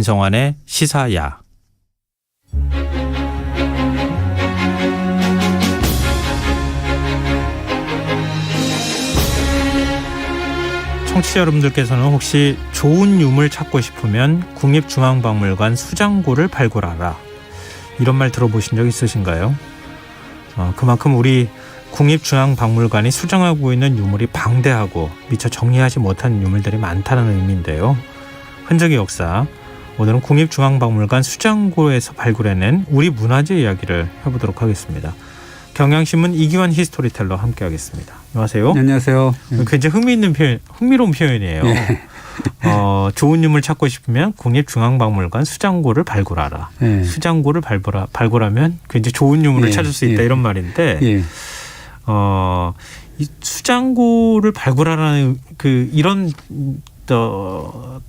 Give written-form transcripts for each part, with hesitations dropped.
안성환의 시사야. 청취자 여러분들께서는 혹시 좋은 유물 찾고 싶으면 국립중앙박물관 수장고를 발굴하라, 이런 말 들어보신 적 있으신가요? 그만큼 우리 국립중앙박물관이 수장하고 있는 유물이 방대하고 미처 정리하지 못한 유물들이 많다는 의미인데요. 흔적의 역사, 오늘은 국립중앙박물관 수장고에서 발굴해낸 우리 문화재 이야기를 해보도록 하겠습니다. 경향신문 이기환 히스토리텔러 함께하겠습니다. 안녕하세요. 네, 안녕하세요. 굉장히 흥미로운 표현이에요. 네. 좋은 유물 찾고 싶으면 국립중앙박물관 수장고를 발굴하라. 네. 수장고를 발굴하면 굉장히 좋은 유물을 찾을 수 있다, 이런 말인데, 이 수장고를 발굴하라는 이런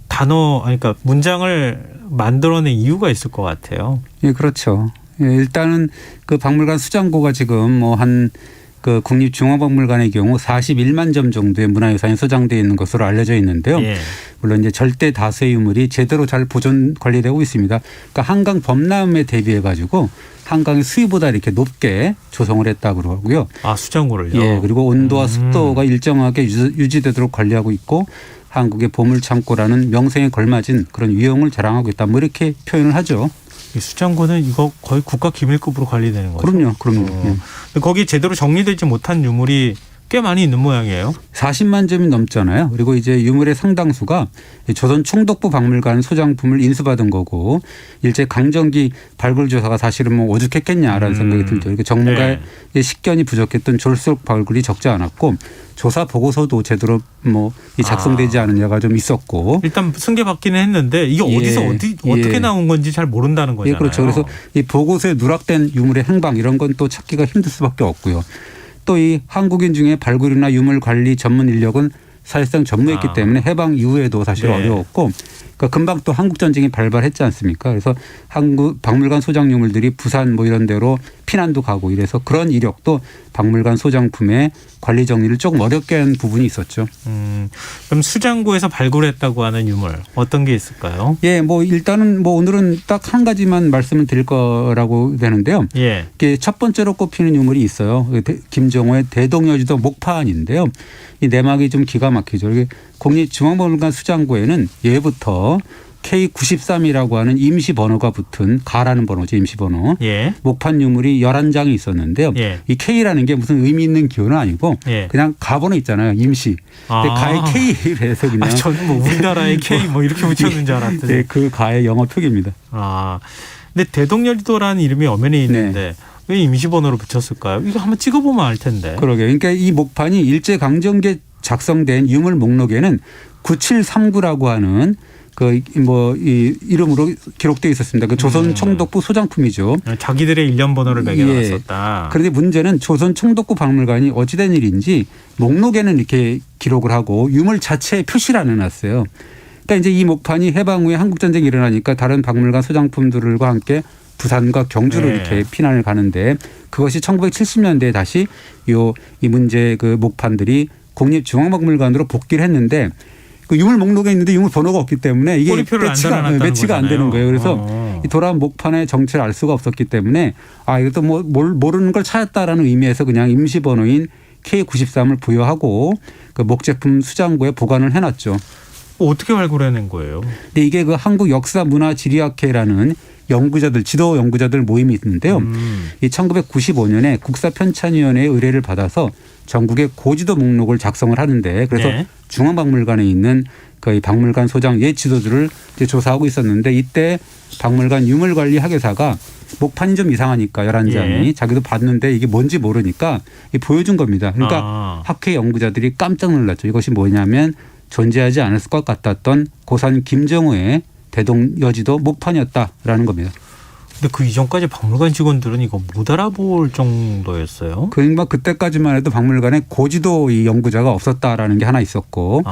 단어, 그러니까 문장을 만들어낸 이유가 있을 것 같아요. 예, 그렇죠. 일단은 그 박물관 수장고가 지금 그 국립중앙박물관의 경우 41만 점 정도의 문화유산이 소장되어 있는 것으로 알려져 있는데요. 예. 물론 이제 절대 다수의 유물이 제대로 잘 보존 관리되고 있습니다. 그러니까 한강 범람에 대비해 가지고 한강의 수위보다 이렇게 높게 조성을 했다고 그러고요. 아, 수장고를요? 예. 그리고 온도와 습도가 일정하게 유지되도록 관리하고 있고, 한국의 보물창고라는 명성에 걸맞은 그런 위용을 자랑하고 있다, 뭐 이렇게 표현을 하죠. 이 수장고는 이거 거의 국가 기밀급으로 관리되는 거죠? 그럼요. 예. 거기 제대로 정리되지 못한 유물이 꽤 많이 있는 모양이에요. 40만 점이 넘잖아요. 그리고 이제 유물의 상당수가 조선 총독부 박물관 소장품을 인수받은 거고, 일제 강점기 발굴 조사가 사실은 뭐 오죽했겠냐라는 생각이 들죠. 그러니까 전문가의 식견이 부족했던 졸속 발굴이 적지 않았고, 조사 보고서도 제대로 작성되지 않은 예가 좀 있었고. 일단 승계받기는 했는데 이게 어디서 어떻게 나온 건지 잘 모른다는 거잖아요. 예, 그렇죠. 그래서 이 보고서에 누락된 유물의 행방, 이런 건 또 찾기가 힘들 수밖에 없고요. 또 이 한국인 중에 발굴이나 유물 관리 전문 인력은 사실상 전무했기 때문에 해방 이후에도 사실 어려웠고, 그러니까 금방 또 한국 전쟁이 발발했지 않습니까? 그래서 한국 박물관 소장 유물들이 부산 뭐 이런 데로 피난도 가고 이래서 그런 이력도 박물관 소장품의 관리 정리를 조금 어렵게 한 부분이 있었죠. 그럼 수장고에서 발굴했다고 하는 유물 어떤 게 있을까요? 예, 일단은 오늘은 딱 한 가지만 말씀을 드릴 거라고 되는데요. 예. 첫 번째로 꼽히는 유물이 있어요. 김정호의 대동여지도 목판인데요. 이 내막이 좀 기가 막히죠. 국립중앙박물관 수장고에는 예부터 K93이라고 하는 임시 번호가 붙은 가라는 번호죠. 임시 번호. 예. 목판 유물이 11장이 있었는데요. 예. 이 K라는 게 무슨 의미 있는 기호는 아니고 그냥 가번호 있잖아요. 임시. 근데 가의 K에서 그냥. 저는 우리나라의 K 이렇게 붙였는 줄 알았더니. 네, 그 가의 영어 표기입니다. 근데 대동여지도라는 이름이 엄연히 있는데 왜 임시 번호로 붙였을까요? 이거 한번 찍어보면 알 텐데. 그러게요. 그러니까 이 목판이 일제강점기에 작성된 유물 목록에는 9739라고 하는 이 이름으로 기록되어 있었습니다. 그 조선 총독부 소장품이죠. 자기들의 일련 번호를 매겨놨었다. 그런데 문제는 조선 총독부 박물관이 어찌된 일인지 목록에는 이렇게 기록을 하고 유물 자체에 표시를 안 해놨어요. 그러니까 이제 이 목판이 해방 후에 한국전쟁이 일어나니까 다른 박물관 소장품들과 함께 부산과 경주로 이렇게 피난을 가는데, 그것이 1970년대에 다시 이 문제 그 목판들이 국립중앙박물관으로 복귀를 했는데, 그 유물 목록에 있는데 유물 번호가 없기 때문에 이게 매치가 안 되는 거예요. 그래서 이 돌아온 목판의 정체를 알 수가 없었기 때문에 이것도 모르는 걸 찾았다라는 의미에서 그냥 임시 번호인 K93을 부여하고 그 목제품 수장고에 보관을 해놨죠. 어떻게 발굴해낸 거예요? 근데 이게 그 한국역사문화지리학회라는 지도 연구자들 모임이 있는데요. 이 1995년에 국사편찬위원회의 의뢰를 받아서 전국의 고지도 목록을 작성을 하는데, 그래서 중앙박물관에 있는 그 박물관 소장 옛 지도들을 이제 조사하고 있었는데, 이때 박물관 유물관리학예사가 목판이 좀 이상하니까 11장이 자기도 봤는데 이게 뭔지 모르니까 보여준 겁니다. 그러니까 학회 연구자들이 깜짝 놀랐죠. 이것이 뭐냐면 존재하지 않을 것 같았던 고산 김정호의 대동여지도 목판이었다라는 겁니다. 근데 그 이전까지 박물관 직원들은 이거 못 알아볼 정도였어요? 그러니까 그때까지만 해도 박물관에 고지도 이 연구자가 없었다라는 게 하나 있었고,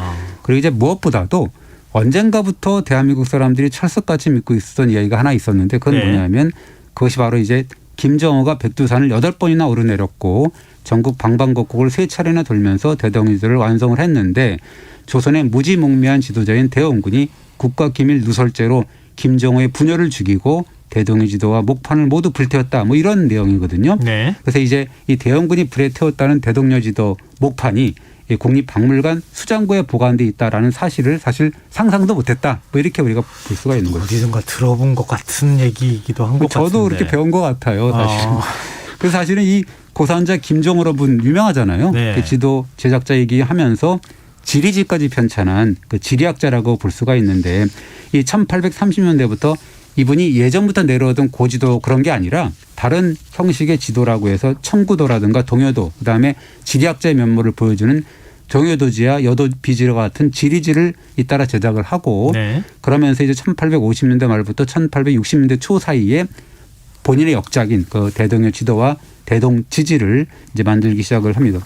그리고 이제 무엇보다도 언젠가부터 대한민국 사람들이 철석같이 믿고 있었던 이야기가 하나 있었는데, 그건 뭐냐면 그것이 바로 이제 김정호가 백두산을 8번이나 오르내렸고 전국 방방곡곡을 3차례나 돌면서 대동여지도를 완성을 했는데, 조선의 무지몽매한 지도자인 대원군이 국가기밀 누설죄로 김정호의 부녀를 죽이고 대동의 지도와 목판을 모두 불태웠다. 뭐 이런 내용이거든요. 네. 그래서 이제 이 대원군이 불에 태웠다는 대동여 지도 목판이 이 국립박물관 수장고에 보관돼 있다라는 사실을 사실 상상도 못했다. 뭐 이렇게 우리가 볼 수가 있는 거죠. 어디선가 들어본 것 같은 얘기이기도 한 것 같은데. 저도 그렇게 배운 것 같아요. 사실은. 아. 그래서 사실은 이 고산자 김정호로 분 유명하잖아요. 네. 그 지도 제작자 얘기하면서 지리지까지 편찬한 그 지리학자라고 볼 수가 있는데 이 1830년대부터 이분이 예전부터 내려오던 고지도 그런 게 아니라 다른 형식의 지도라고 해서 청구도라든가 동여도 그다음에 지리학자의 면모를 보여주는 동여도지와 여도비지와 같은 지리지를 잇따라 제작을 하고 네. 그러면서 이제 1850년대 말부터 1860년대 초 사이에 본인의 역작인 그 대동여 지도와 대동 지지를 이제 만들기 시작을 합니다.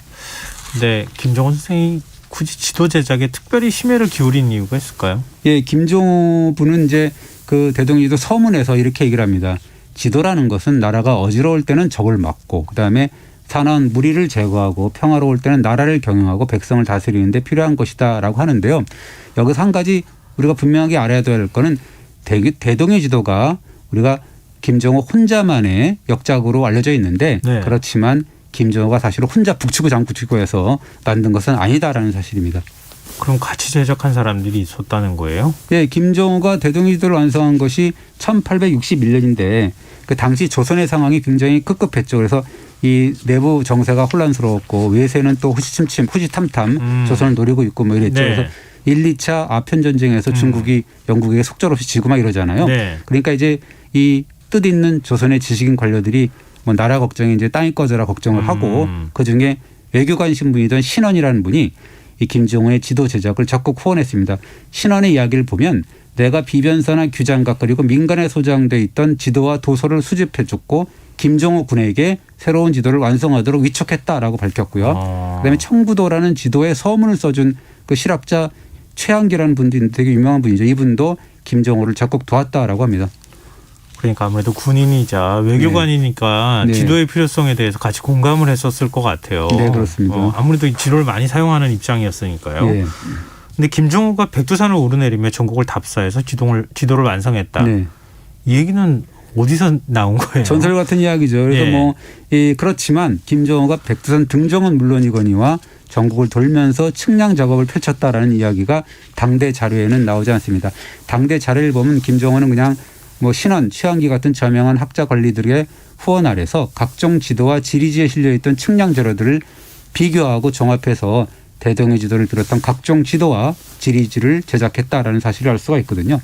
네, 김정호 선생이 굳이 지도 제작에 특별히 심혈을 기울인 이유가 있을까요? 예, 김종호 분은 이제 그 대동지도 서문에서 이렇게 얘기를 합니다. 지도라는 것은 나라가 어지러울 때는 적을 막고 그다음에 산한 무리를 제거하고 평화로울 때는 나라를 경영하고 백성을 다스리는 데 필요한 것이다라고 하는데요. 여기서 한 가지 우리가 분명하게 알아야 될 거는 대동의 지도가 우리가 김정호 혼자만의 역작으로 알려져 있는데 네. 그렇지만 김정호가 사실 혼자 북치고 장구치고 해서 만든 것은 아니다라는 사실입니다. 그럼 같이 제작한 사람들이 있었다는 거예요? 네, 김정호가 대동의 지도를 완성한 것이 1861년인데 그 당시 조선의 상황이 굉장히 급급했죠. 그래서 이 내부 정세가 혼란스러웠고 외세는 또 후시탐탐 조선을 노리고 있고 뭐 이랬죠. 네. 그래서 1, 2차 아편 전쟁에서 중국이 영국에게 속절없이 지고 막 이러잖아요. 네. 그러니까 이제 이 뜻 있는 조선의 지식인 관료들이 뭐 나라 걱정이 이제 땅이 꺼져라 걱정을 하고 그중에 외교관 신분이던 신원이라는 분이 이 김정호의 지도 제작을 적극 후원했습니다. 신원의 이야기를 보면 내가 비변사나 규장각 그리고 민간에 소장돼 있던 지도와 도서를 수집해 줬고 김정호 군에게 새로운 지도를 완성하도록 위촉했다라고 밝혔고요. 그다음에 청구도라는 지도에 서문을 써준 그 실학자 최한기라는 분도 있는데 되게 유명한 분이죠. 이분도 김정호를 적극 도왔다라고 합니다. 그러니까 아무래도 군인이자 외교관이니까 네. 지도의 필요성에 대해서 같이 공감을 했었을 것 같아요. 네, 그렇습니다. 아무래도 이 지도를 많이 사용하는 입장이었으니까요. 네. 근데 김정호가 백두산을 오르내리며 전국을 답사해서 지도를 완성했다. 네. 이 얘기는 어디서 나온 거예요? 전설 같은 이야기죠. 그래서 예. 뭐 그렇지만 김정호가 백두산 등정은 물론이거니와 전국을 돌면서 측량 작업을 펼쳤다라는 이야기가 당대 자료에는 나오지 않습니다. 당대 자료를 보면 김정호는 그냥 뭐 신원, 최한기 같은 저명한 학자 관리들의 후원 아래서 각종 지도와 지리지에 실려있던 측량 자료들을 비교하고 종합해서 대동의 지도를 비롯한 각종 지도와 지리지를 제작했다라는 사실을 알 수가 있거든요.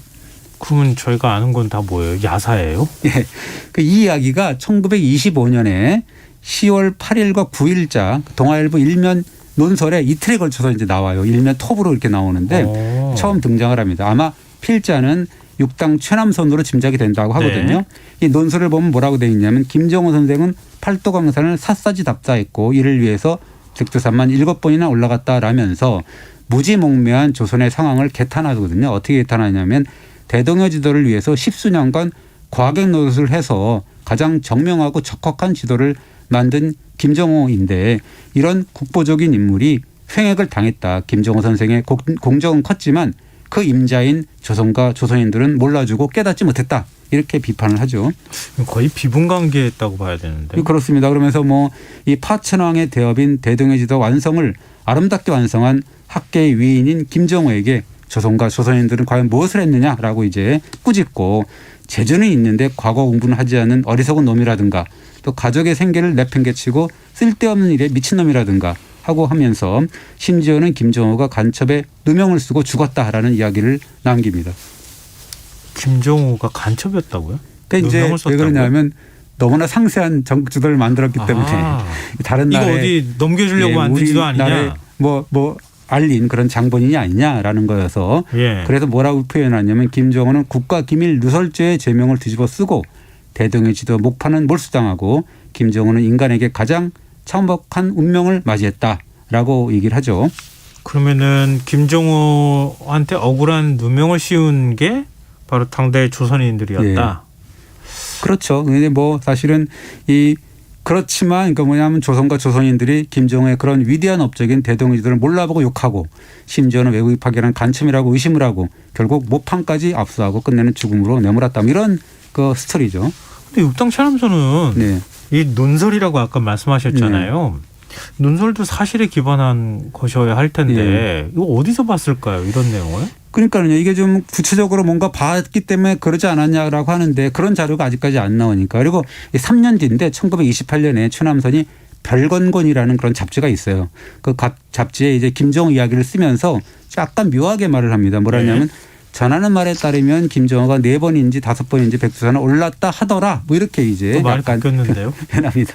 그러면 저희가 아는 건 다 뭐예요? 야사예요? 예. 이 이야기가 1925년에 10월 8일과 9일자 동아일보 일면 논설에 이틀에 걸쳐서 이제 나와요. 일면 톱으로 이렇게 나오는데 처음 등장을 합니다. 아마 필자는 육당 최남선으로 짐작이 된다고 하거든요. 이 논설을 보면 뭐라고 되어 있냐면 김정호 선생은 팔도강산을 샅샅이 답사했고 이를 위해서 백두산만 7번이나 올라갔다라면서 무지몽매한 조선의 상황을 개탄하거든요. 어떻게 개탄하냐면 대동여 지도를 위해서 10수년간 과객 노릇을 해서 가장 정명하고 적확한 지도를 만든 김정호인데 이런 국보적인 인물이 횡액을 당했다. 김정호 선생의 공적은 컸지만 그 임자인 조선과 조선인들은 몰라주고 깨닫지 못했다. 이렇게 비판을 하죠. 거의 비분관계했다고 봐야 되는데. 그렇습니다. 그러면서 뭐 이 파천왕의 대업인 대동의 지도 완성을 아름답게 완성한 학계의 위인인 김정호에게 조선과 조선인들은 과연 무엇을 했느냐라고 이제 꾸짖고 재주는 있는데 과거 공부는 하지 않은 어리석은 놈이라든가 또 가족의 생계를 내팽개치고 쓸데없는 일에 미친놈이라든가 하고 하면서 심지어는 김정호가 간첩에 누명을 쓰고 죽었다라는 이야기를 남깁니다. 김정호가 간첩이었다고요? 그러니까 이제 왜 그러냐면 너무나 상세한 전국 지도를 만들었기 때문에 다른 이거 나라에 어디 넘겨주려고 만든 지도 아니냐? 뭐 알린 그런 장본인이 아니냐라는 거여서 예. 그래서 뭐라고 표현하냐면 김정호는 국가기밀 누설죄의 제명을 뒤집어 쓰고 대동의 지도 목판은 몰수당하고 김정호는 인간에게 가장 참혹한 운명을 맞이했다라고 얘기를 하죠. 그러면은 김정호한테 억울한 누명을 씌운 게 바로 당대 조선인들이었다. 예. 그렇죠. 근데 뭐 사실은 이 그렇지만 그러니까 뭐냐면 조선과 조선인들이 김정은의 그런 위대한 업적인 대동해지도를 몰라보고 욕하고 심지어는 외국인 파견한 간첩이라고 의심을 하고 결국 모판까지 압수하고 끝내는 죽음으로 내몰았다. 이런 그 스토리죠. 근데 육당 차남소는 네. 이 논설이라고 아까 말씀하셨잖아요. 논설도 사실에 기반한 것이어야 할 텐데 이거 어디서 봤을까요? 이런 내용을? 그러니까요. 이게 좀 구체적으로 뭔가 봤기 때문에 그러지 않았냐라고 하는데 그런 자료가 아직까지 안 나오니까. 그리고 3년 뒤인데 1928년에 최남선이 별건곤이라는 그런 잡지가 있어요. 그 잡지에 이제 김정은 이야기를 쓰면서 약간 묘하게 말을 합니다. 뭐라냐면 전하는 말에 따르면 김정은가 4번인지 5번인지 백두산에 올랐다 하더라. 뭐 이렇게 이제 또 말이 약간 바뀌었는데요. 변합니다.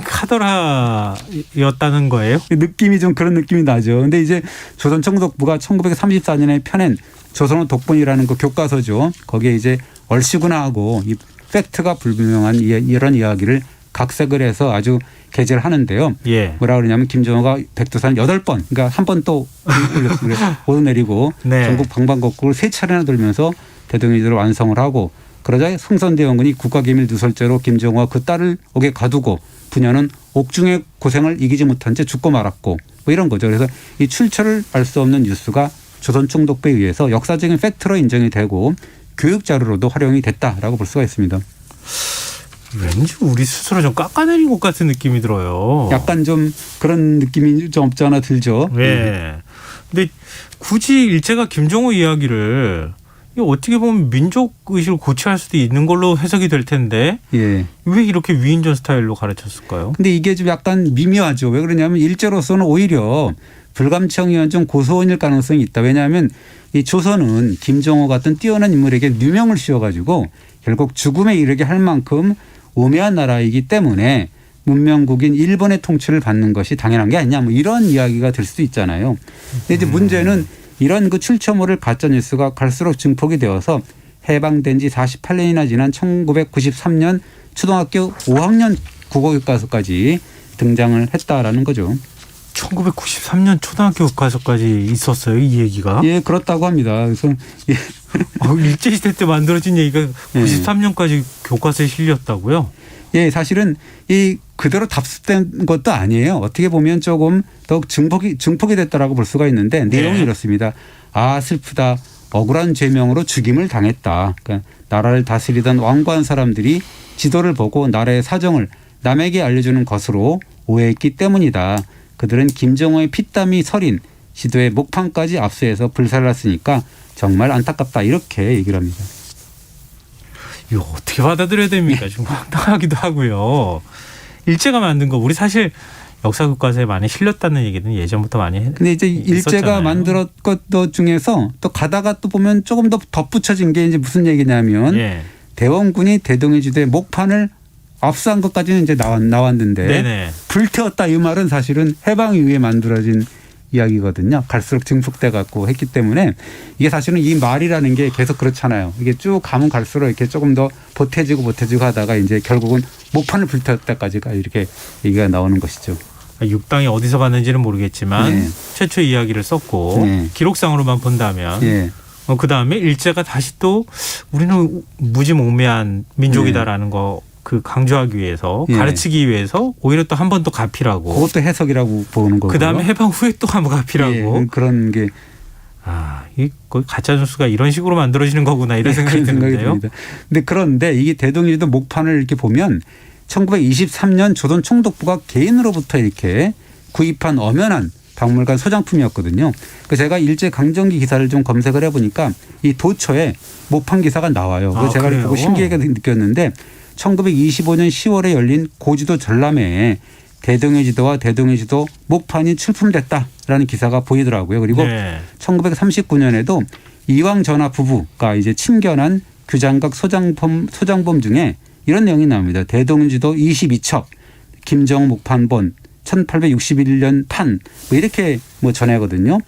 카더라였다는 거예요? 느낌이 좀 그런 느낌이 나죠. 근데 이제 조선총독부가 1934년에 펴낸 조선의 독본이라는 그 교과서죠. 거기에 이제 얼씨구나 하고 이 팩트가 불분명한 이런 이야기를 각색을 해서 아주 게재를 하는데요. 예. 뭐라 그러냐면 김정은가 백두산 8번, 그러니까 한 번 또 오르내리고 네. 전국 방방곡곡을 3차례나 돌면서 대동해지도를 완성을 하고 그러자 성선대원군이 국가기밀 누설죄로 김정은과 그 딸을 옥에 가두고 부녀는 옥중의 고생을 이기지 못한 채 죽고 말았고 뭐 이런 거죠. 그래서 이 출처를 알 수 없는 뉴스가 조선총독부에 의해서 역사적인 팩트로 인정이 되고 교육자료로도 활용이 됐다라고 볼 수가 있습니다. 왠지 우리 스스로 좀 깎아내린 것 같은 느낌이 들어요. 약간 좀 그런 느낌이 좀 없지 않아 들죠. 네. 근데 굳이 일제가 김정은 이야기를 이거 어떻게 보면 민족 의식을 고취할 수도 있는 걸로 해석이 될 텐데 예. 왜 이렇게 위인전 스타일로 가르쳤을까요? 근데 이게 좀 약간 미묘하죠. 왜 그러냐면 일제로서는 오히려 불감청이한 좀 고소원일 가능성이 있다. 왜냐하면 이 조선은 김정호 같은 뛰어난 인물에게 누명을 씌워가지고 결국 죽음에 이르게 할 만큼 우매한 나라이기 때문에 문명국인 일본의 통치를 받는 것이 당연한 게 아니냐 뭐 이런 이야기가 될 수도 있잖아요. 근데 이제 문제는 이런 그 출처모를 가짜 뉴스가 갈수록 증폭이 되어서 해방된 지 48년이나 지난 1993년 초등학교 5학년 국어교과서까지 등장을 했다라는 거죠. 1993년 초등학교 교과서까지 있었어요, 이 얘기가? 예, 그렇다고 합니다. 그래서 예. 일제시대 때 만들어진 얘기가 93년까지 교과서에 실렸다고요? 예, 사실은 이 그대로 답습된 것도 아니에요. 어떻게 보면 조금 더 증폭이 됐다라고 볼 수가 있는데 내용이 이렇습니다. 아, 슬프다. 억울한 죄명으로 죽임을 당했다. 그러니까 나라를 다스리던 왕관 사람들이 지도를 보고 나라의 사정을 남에게 알려주는 것으로 오해했기 때문이다. 그들은 김정호의 피땀이 서린 지도의 목판까지 압수해서 불살랐으니까 정말 안타깝다. 이렇게 얘기를 합니다. 이거 어떻게 받아들여야 됩니까? 좀 황당하기도 하고요. 일제가 만든 거 우리 사실 역사 교과서에 많이 실렸다는 얘기는 예전부터 많이 했었잖아요. 근데 이제 일제가 만들었던 것 중에서 또 가다가 또 보면 조금 더 덧붙여진 게 이제 무슨 얘기냐면 대원군이 대동해지대 목판을 압수한 것까지는 이제 나왔는데 네네. 불태웠다 이 말은 사실은 해방 이후에 만들어진 이야기거든요. 갈수록 증폭돼 갖고 했기 때문에 이게 사실은 이 말이라는 게 계속 그렇잖아요. 이게 쭉 가면 갈수록 이렇게 조금 더 보태지고 하다가 이제 결국은 목판을 불태웠다까지가 이렇게 얘기가 나오는 것이죠. 육당이 어디서 봤는지는 모르겠지만 최초 이야기를 썼고 기록상으로만 본다면 그다음에 일제가 다시 또 우리는 무지몽매한 민족이다라는 거 그 강조하기 위해서 가르치기 위해서 오히려 또 한 번 더 갚이라고. 그것도 해석이라고 보는 거고요. 그다음에 해방 후에 또 한 번 갚이라고. 그런 게. 이 가짜 뉴스가 이런 식으로 만들어지는 거구나 이런 생각이 드는데요. 그런데 이게 대동해지도 목판을 이렇게 보면 1923년 조선 총독부가 개인으로부터 이렇게 구입한 엄연한 박물관 소장품이었거든요. 제가 일제 강점기 기사를 좀 검색을 해보니까 이 도처에 목판 기사가 나와요. 그래서 제가 보고 신기하게 느꼈는데 1925년 10월에 열린 고지도 전람회에 대동해지도와 대동해지도 목판이 출품됐다라는 기사가 보이더라고요. 그리고 1939년에도 이왕 전하 부부가 이제 친견한 규장각 소장범 중에 이런 내용이 나옵니다. 대동해지도 22첩, 김정은 목판본, 1861년 판, 뭐 이렇게 뭐 전하거든요.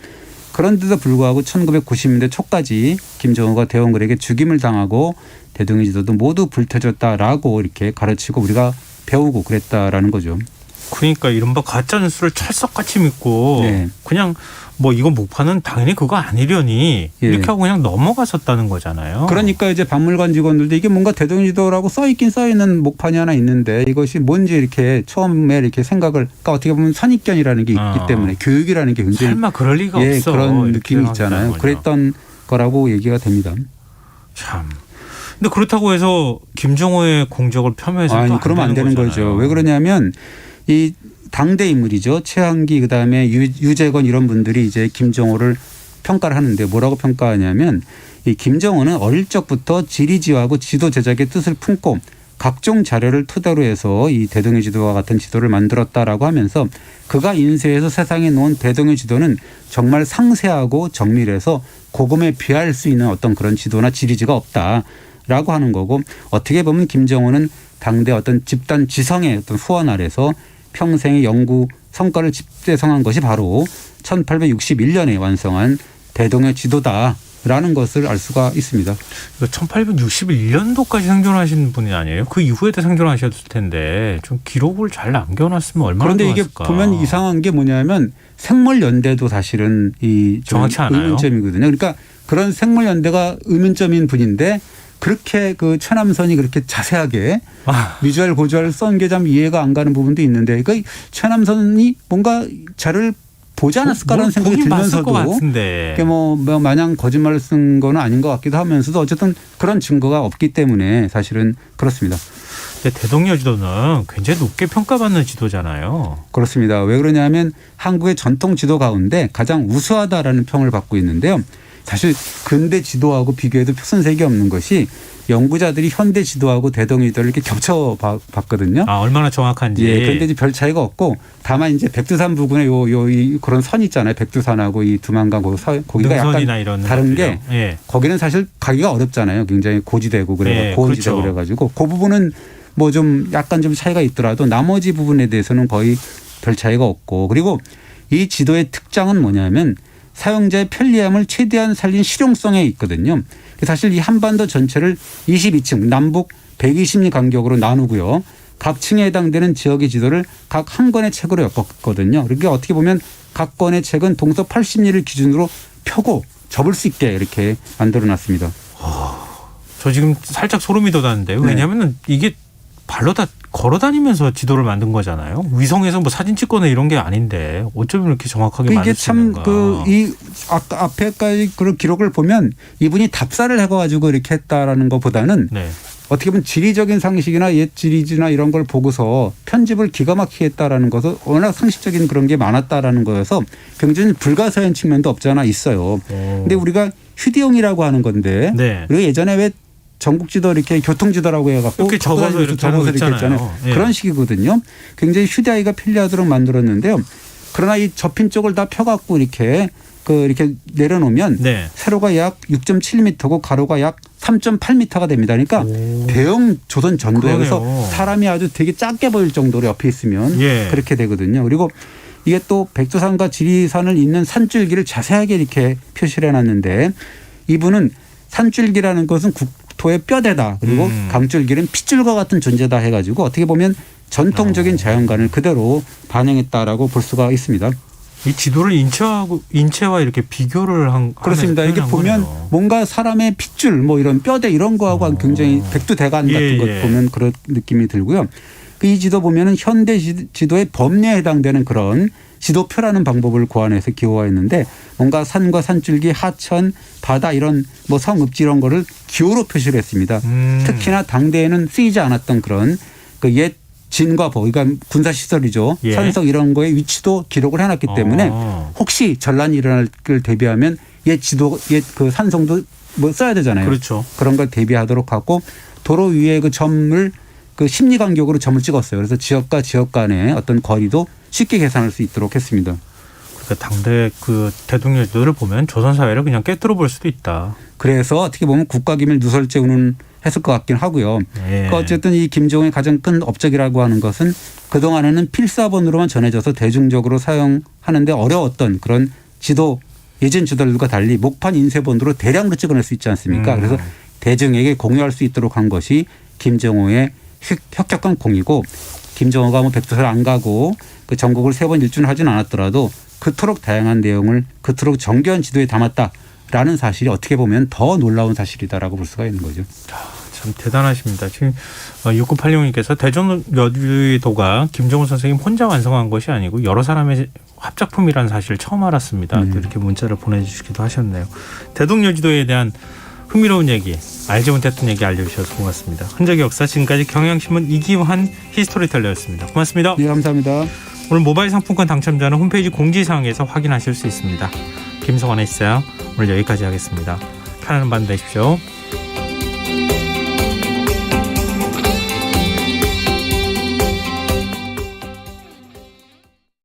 그런데도 불구하고 1990년대 초까지 김정은가 대원군에게 죽임을 당하고 대동해지도도 모두 불태졌다라고 이렇게 가르치고 우리가 배우고 그랬다라는 거죠. 그러니까 이른바 가짜 뉴스를 찰떡같이 믿고 네. 그냥 뭐 이거 목판은 당연히 그거 아니려니 예. 이렇게 하고 그냥 넘어갔었다는 거잖아요. 그러니까 이제 박물관 직원들도 이게 뭔가 대동지도라고 써 있긴 써 있는 목판이 하나 있는데 이것이 뭔지 이렇게 처음에 이렇게 생각을 그러니까 어떻게 보면 선입견이라는 게 있기 때문에 교육이라는 게 굉장히 설마 그럴 리가 예, 없어. 그런 이렇게 느낌이 있잖아요. 생각하는군요. 그랬던 거라고 얘기가 됩니다. 참. 근데 그렇다고 해서 김정호의 공적을 폄훼해서 아니 그러면 안 되는 거죠. 왜 그러냐면 이 당대 인물이죠. 최한기 그다음에 유재건 이런 분들이 이제 김정호를 평가를 하는데 뭐라고 평가하냐면 이 김정호는 어릴 적부터 지리지하고 지도 제작의 뜻을 품고 각종 자료를 토대로 해서 이 대동의 지도와 같은 지도를 만들었다라고 하면서 그가 인쇄해서 세상에 놓은 대동의 지도는 정말 상세하고 정밀해서 고금에 비할 수 있는 어떤 그런 지도나 지리지가 없다라고 하는 거고 어떻게 보면 김정호는 당대 어떤 집단 지성의 어떤 후원 아래서 평생의 연구 성과를 집대성한 것이 바로 1861년에 완성한 대동의 지도다라는 것을 알 수가 있습니다. 1861년도까지 생존하신 분이 아니에요? 그 이후에도 생존하셨을 텐데 좀 기록을 잘 남겨놨으면 얼마나 그런데 좋았을까. 이게 보면 이상한 게 뭐냐면 생물연대도 사실은 이 정확치 않아요. 의문점이거든요. 그러니까 그런 생물연대가 의문점인 분인데 그렇게 그 최남선이 그렇게 자세하게 미주알 고주알 쓴 게 참 이해가 안 가는 부분도 있는데 그러니까 최남선이 뭔가 자를 보지 않았을까라는 생각이 들면서도 그게 뭐 마냥 거짓말을 쓴 거는 아닌 것 같기도 하면서도 어쨌든 그런 증거가 없기 때문에 사실은 그렇습니다. 근데 대동여 지도는 굉장히 높게 평가받는 지도잖아요. 그렇습니다. 왜 그러냐면 한국의 전통 지도 가운데 가장 우수하다라는 평을 받고 있는데요. 사실 근대 지도하고 비교해도 표선색이 없는 것이 연구자들이 현대 지도하고 대동의 지도를 이렇게 겹쳐 봤거든요. 아, 얼마나 정확한지. 예, 그런데 이제 별 차이가 없고 다만 이제 백두산 부근에 그런 선 있잖아요. 백두산하고 이 두만강 거기가 약간 이런 다른 게 예. 거기는 사실 가기가 어렵잖아요. 굉장히 고지대고 예, 고원지대고 그렇죠. 그래가지고 그 부분은 뭐 좀 약간 좀 차이가 있더라도 나머지 부분에 대해서는 거의 별 차이가 없고 그리고 이 지도의 특장은 뭐냐면 사용자의 편리함을 최대한 살린 실용성에 있거든요. 사실 이 한반도 전체를 22층 남북 120리 간격으로 나누고요. 각 층에 해당되는 지역의 지도를 각 한 권의 책으로 엮었거든요. 그러니까 어떻게 보면 각 권의 책은 동서 80리를 기준으로 펴고 접을 수 있게 이렇게 만들어놨습니다. 저 지금 살짝 소름이 돋았는데 왜냐하면 이게 발로 다 걸어다니면서 지도를 만든 거잖아요. 위성에서 뭐 사진 찍거나 이런 게 아닌데 어쩌면 이렇게 정확하게 만들 수 있는가. 이게 참 이 아까 앞에까지 그런 기록을 보면 이분이 답사를 해가지고 이렇게 했다라는 것보다는 네. 어떻게 보면 지리적인 상식이나 옛 지리지나 이런 걸 보고서 편집을 기가 막히게 했다라는 것은 워낙 상식적인 그런 게 많았다라는 거여서 굉장히 불가사의한 측면도 없지 않아 있어요. 근데 우리가 휴대용이라고 하는 건데 네. 우리가 예전에 왜 전국지도 이렇게 교통지도라고 해갖고 이렇게 접어서 이렇게 했잖아요. 예. 그런 식이거든요. 굉장히 휴대하기가 편리하도록 만들었는데요. 그러나 이 접힌 쪽을 다 펴갖고 이렇게 내려놓으면 네. 세로가 약 6.7m고 가로가 약 3.8m가 됩니다. 그러니까 대형 조선 전도에 그래서 사람이 아주 되게 작게 보일 정도로 옆에 있으면 예. 그렇게 되거든요. 그리고 이게 또 백두산과 지리산을 잇는 산줄기를 자세하게 이렇게 표시를 해놨는데 이분은 산줄기라는 것은 국토의 뼈대다. 그리고 강줄기는 핏줄과 같은 존재다 해가지고 어떻게 보면 전통적인 자연관을 그대로 반영했다라고 볼 수가 있습니다. 이 지도를 인체와 이렇게 비교를 한 그렇습니다. 이게 보면 거네요. 뭔가 사람의 핏줄 뭐 이런 뼈대 이런 거하고 굉장히 백두대간 같은 것 보면 그런 느낌이 들고요. 이 지도 보면은 현대 지도의 법례에 해당되는 그런 지도표라는 방법을 고안해서 기호화했는데 뭔가 산과 산줄기, 하천, 바다 이런 뭐 성읍지 이런 거를 기호로 표시를 했습니다. 특히나 당대에는 쓰이지 않았던 그런 그 옛 진과 보, 그러니까 군사시설이죠. 예. 산성 이런 거의 위치도 기록을 해놨기 때문에 혹시 전란이 일어날 걸 대비하면 옛 그 산성도 뭐 써야 되잖아요. 그렇죠. 그런 걸 대비하도록 하고 도로 위에 그 점을 그 심리 간격으로 점을 찍었어요. 그래서 지역과 지역 간의 어떤 거리도 쉽게 계산할 수 있도록 했습니다. 그러니까 당대 그 대통령 지도를 보면 조선 사회를 그냥 꿰뚫어 볼 수도 있다. 그래서 어떻게 보면 국가기밀 누설죄 운운했을 것 같긴 하고요. 예. 그러니까 어쨌든 이 김정은의 가장 큰 업적이라고 하는 것은 그동안에는 필사본으로만 전해져서 대중적으로 사용하는데 어려웠던 그런 지도 예전 지도들과 달리 목판 인쇄본으로 대량으로 찍어낼 수 있지 않습니까? 그래서 대중에게 공유할 수 있도록 한 것이 김정호의 혁혁한 공이고 김정호가 뭐 백두산을 안 가고 그 전국을 3번 일주는 하진 않았더라도 그토록 다양한 내용을 그토록 정교한 지도에 담았다라는 사실이 어떻게 보면 더 놀라운 사실이다라고 볼 수가 있는 거죠. 참 대단하십니다. 지금 6986님께서 대전 여의도가 김정은 선생님 혼자 완성한 것이 아니고 여러 사람의 합작품이라는 사실을 처음 알았습니다. 또 이렇게 문자를 보내주시기도 하셨네요. 대동여지도에 대한 흥미로운 얘기, 알지 못했던 얘기 알려주셔서 고맙습니다. 흔적의 역사, 지금까지 경향신문 이기환 히스토리텔러였습니다. 고맙습니다. 네, 감사합니다. 오늘 모바일 상품권 당첨자는 홈페이지 공지사항에서 확인하실 수 있습니다. 김성환의 시사야 오늘 여기까지 하겠습니다. 편안한 밤 되십시오.